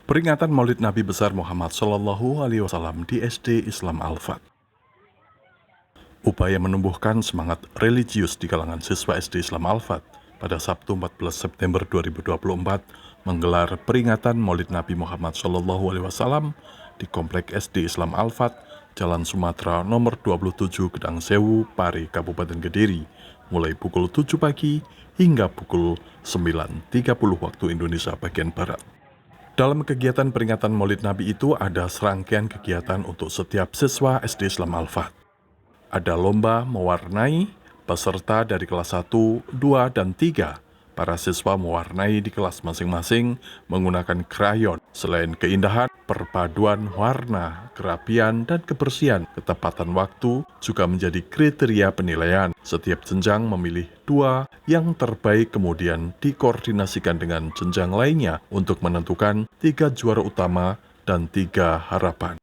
Peringatan Maulid Nabi besar Muhammad SAW di SD Islam Al-Fat. Upaya menumbuhkan semangat religius di kalangan siswa SD Islam Al-Fat pada Sabtu 14 September 2024 menggelar peringatan Maulid Nabi Muhammad SAW di Komplek SD Islam Al-Fat, Jalan Sumatera nomor 27 Gedang Sewu, Pari, Kabupaten Kediri, mulai pukul 7 pagi hingga pukul 9.30 waktu Indonesia bagian Barat. Dalam kegiatan peringatan Maulid Nabi itu ada serangkaian kegiatan untuk setiap siswa SD Islam Al-Fat. Ada lomba mewarnai, peserta dari kelas 1, 2, dan 3. Para siswa mewarnai di kelas masing-masing menggunakan krayon. Selain keindahan, perpaduan warna, kerapian, dan kebersihan, ketepatan waktu juga menjadi kriteria penilaian. Setiap jenjang memilih 2 yang terbaik kemudian dikoordinasikan dengan jenjang lainnya untuk menentukan 3 juara utama dan 3 harapan.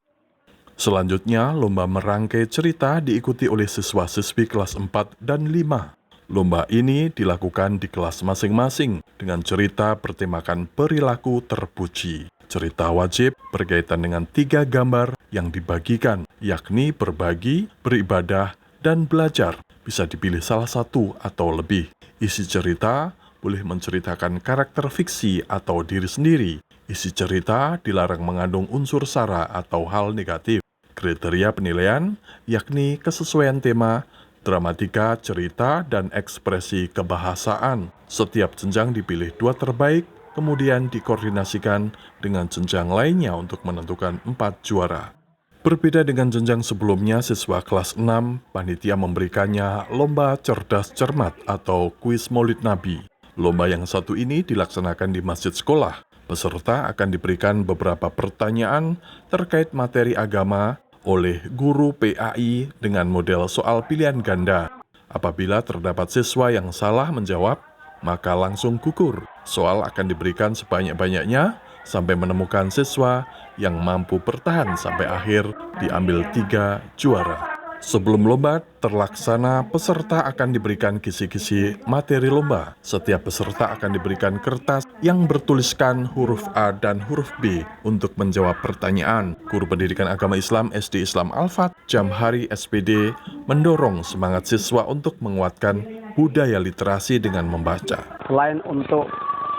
Selanjutnya, lomba merangkai cerita diikuti oleh siswa-siswi kelas 4 dan 5. Lomba ini dilakukan di kelas masing-masing dengan cerita bertemakan perilaku terpuji. Cerita wajib berkaitan dengan 3 gambar yang dibagikan, yakni berbagi, beribadah, dan belajar. Bisa dipilih salah satu atau lebih. Isi cerita boleh menceritakan karakter fiksi atau diri sendiri. Isi cerita dilarang mengandung unsur sara atau hal negatif. Kriteria penilaian yakni kesesuaian tema, dramatika, cerita, dan ekspresi kebahasaan. Setiap jenjang dipilih 2 terbaik, kemudian dikoordinasikan dengan jenjang lainnya untuk menentukan 4 juara. Berbeda dengan jenjang sebelumnya, siswa kelas 6, panitia memberikannya lomba cerdas cermat atau kuis Maulid Nabi. Lomba yang satu ini dilaksanakan di masjid sekolah. Peserta akan diberikan beberapa pertanyaan terkait materi agama oleh guru PAI dengan model soal pilihan ganda. Apabila terdapat siswa yang salah menjawab, maka langsung gugur. Soal akan diberikan sebanyak-banyaknya sampai menemukan siswa yang mampu bertahan sampai akhir, diambil 3 juara. Sebelum lomba terlaksana, peserta akan diberikan kisi-kisi materi lomba. Setiap peserta akan diberikan kertas yang bertuliskan huruf A dan huruf B untuk menjawab pertanyaan. Guru Pendidikan Agama Islam SD Islam Al-Fat, Jamhari SPD, mendorong semangat siswa untuk menguatkan budaya literasi dengan membaca. Selain untuk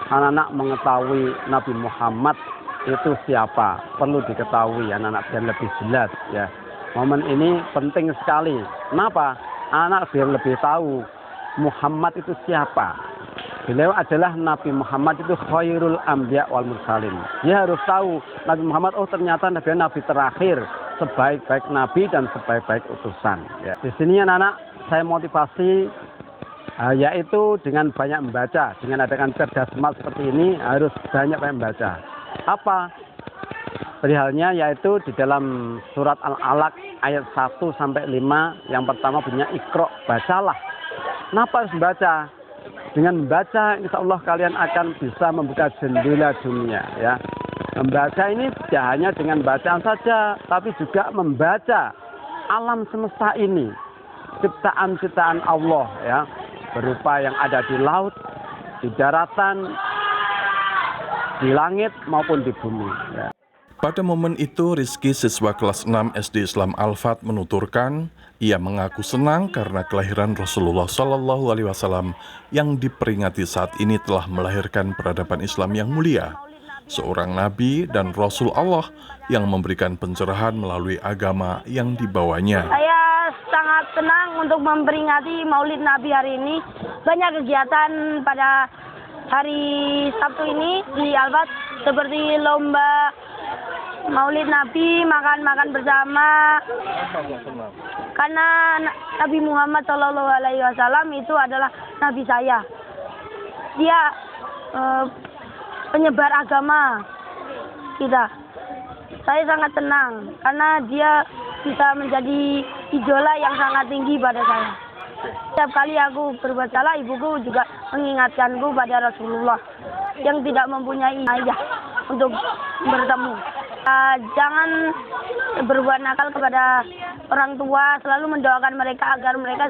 anak-anak mengetahui Nabi Muhammad itu siapa, perlu diketahui anak-anak biar lebih jelas ya. Momen ini penting sekali. Kenapa? Anak biar lebih tahu Muhammad itu siapa. Beliau adalah Nabi Muhammad itu khairul anbiya wal mursalin. Dia harus tahu Nabi Muhammad, oh ternyata Nabi terakhir, sebaik-baik Nabi dan sebaik-baik utusan. Ya. Di sini anak-anak saya motivasi yaitu dengan banyak membaca. Dengan adakan cerdas cermat seperti ini harus banyak membaca. Apa? Perihalnya yaitu di dalam surat Al-Alaq ayat 1-5 yang pertama bunyinya Iqra, bacalah. Kenapa harus membaca? Dengan membaca insya Allah kalian akan bisa membuka jendela dunia ya. Membaca ini tidak hanya dengan bacaan saja, tapi juga membaca alam semesta ini, ciptaan-ciptaan Allah ya, berupa yang ada di laut, di daratan, di langit maupun di bumi ya. Pada momen itu, Rizky, siswa kelas 6 SD Islam Al-Fat, menuturkan ia mengaku senang karena kelahiran Rasulullah SAW yang diperingati saat ini telah melahirkan peradaban Islam yang mulia. Seorang Nabi dan Rasul Allah yang memberikan pencerahan melalui agama yang dibawanya. Saya sangat senang untuk memperingati Maulid Nabi hari ini. Banyak kegiatan pada hari Sabtu ini di Al-Fat seperti lomba Maulid Nabi, makan-makan bersama. Karena Nabi Muhammad SAW itu adalah Nabi saya. Dia penyebar agama kita. Saya sangat senang karena dia bisa menjadi idola yang sangat tinggi pada saya. Setiap kali aku berbuat salah, ibuku juga mengingatkanku pada Rasulullah yang tidak mempunyai ayah untuk bertemu. Jangan berbuat nakal kepada orang tua, selalu mendoakan mereka agar mereka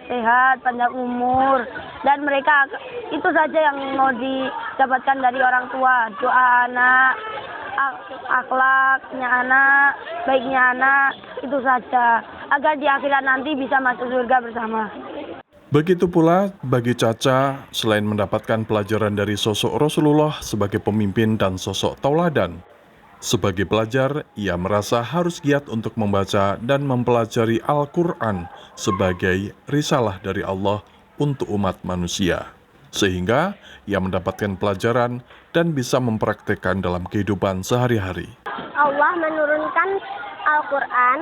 sehat, panjang umur, dan mereka itu saja yang mau didapatkan dari orang tua, doa anak, akhlaknya anak, baiknya anak, itu saja. Agar di akhirat nanti bisa masuk surga bersama. Begitu pula bagi Caca, selain mendapatkan pelajaran dari sosok Rasulullah sebagai pemimpin dan sosok tauladan, sebagai pelajar, ia merasa harus giat untuk membaca dan mempelajari Al-Quran sebagai risalah dari Allah untuk umat manusia. Sehingga ia mendapatkan pelajaran dan bisa mempraktekkan dalam kehidupan sehari-hari. Allah menurunkan Al-Quran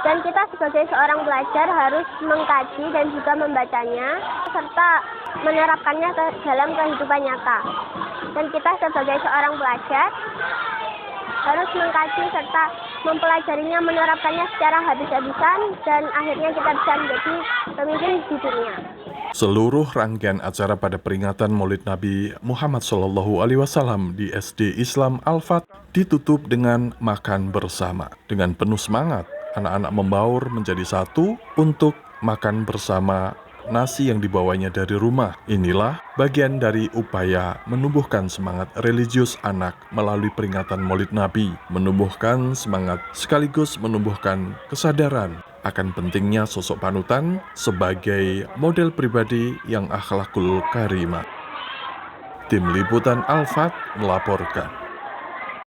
dan kita sebagai seorang pelajar harus mengkaji dan juga membacanya serta menerapkannya dalam kehidupan nyata. Dan kita sebagai seorang pelajar harus mengkaji serta mempelajarinya, menerapkannya secara habis-habisan dan akhirnya kita bisa menjadi pemimpin di dunia. Seluruh rangkaian acara pada peringatan Maulid Nabi Muhammad SAW di SD Islam Al-Fat ditutup dengan makan bersama. Dengan penuh semangat, anak-anak membaur menjadi satu untuk makan bersama nasi yang dibawanya dari rumah. Inilah bagian dari upaya menumbuhkan semangat religius anak melalui peringatan Maulid Nabi, menumbuhkan semangat sekaligus menumbuhkan kesadaran akan pentingnya sosok panutan sebagai model pribadi yang akhlakul karimah. Tim Liputan Al-Fat melaporkan.